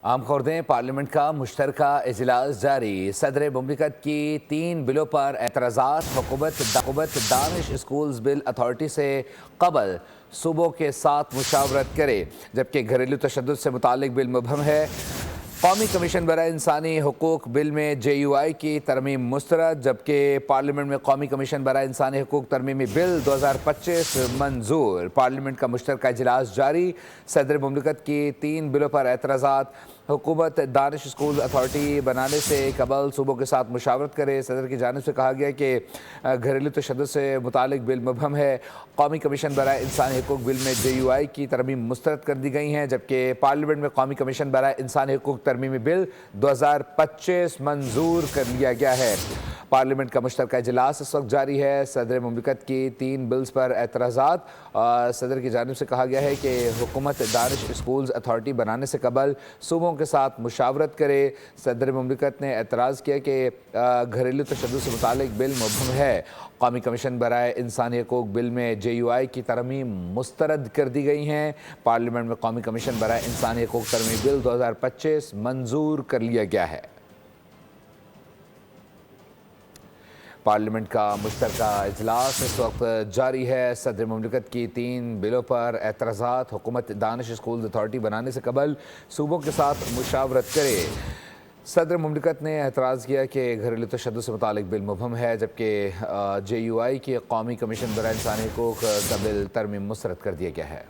आम खबरें। पार्लियामेंट का मुश्तरका इजलास जारी। सदर मुमलिकत की 3 बिलों पर एतराज़ात। हुकूमत दानिश स्कूल्स बिल अथॉरिटी से कबल सूबों के साथ मुशावरत करे, जबकि घरेलू तशद्दुद से मुतालिक बिल मुबहम है। कौमी कमीशन बराए इंसानी हुकूक बिल में JUI की तरमीम मुस्तरद, जबकि पार्लियामेंट में कौमी कमीशन बराए इंसानी हुकूक तरमीमी बिल 2025 मंजूर। पार्लियामेंट का मुश्तरका इजलास जारी। सदर मुमलिकत की 3 बिलों पर एतराज़ात। हुकूमत दानिश स्कूल अथॉरिटी बनाने से कबल सूबों के साथ मुशावरत करे। सदर की जानिब से कहा गया कि घरेलू तशद्दुद से मुतालिक बिल मुबहम है। कौमी कमीशन बराए इंसानी हुकूक बिल में JUI की तरमीम मुस्तरद कर दी गई हैं, जबकि पार्लियामेंट में कौमी कमीशन बराए इंसानी हुकूक तरमीमी बिल 2025 मंजूर कर लिया गया है। पार्लियामेंट का मुश्तरका इजलास इस वक्त जारी है। सदर मुमलिकत की 3 बिल्स पर एतराज़ात। सदर की जानिब से कहा गया है कि हुकूमत दानिश स्कूल्स अथॉरिटी बनाने से कबल सूबों के साथ मुशावरत करे। सदर मुमलिकत ने एतराज़ किया कि घरेलू तशद्दुद से मुतालिक बिल मुबहम है। कौमी कमीशन बराए इंसानी हुकूक बिल में JUI की तरमीम मुस्तरद कर दी गई हैं। पार्लियामेंट में कौमी कमीशन बराए इंसानी हुकूक तरमीमी बिल 2025 मंजूर कर लिया गया है। पार्लियामेंट का मुश्तरका इजलास इस वक्त जारी है। सदर मुमलिकत की 3 बिलों पर एतराज़ात। हुकूमत दानिश स्कूल्स अथॉरिटी बनाने से कबल सूबों के साथ मुशावरत करे। सदर मुमलिकत ने एतराज़ किया कि घरेलू तशद्दुद से मुतालिक बिल मुबहम है, जबकि JUI की कौमी कमीशन बराए इंसानी हुकूक का बिल तरमीम मुस्तरद कर दिया गया है।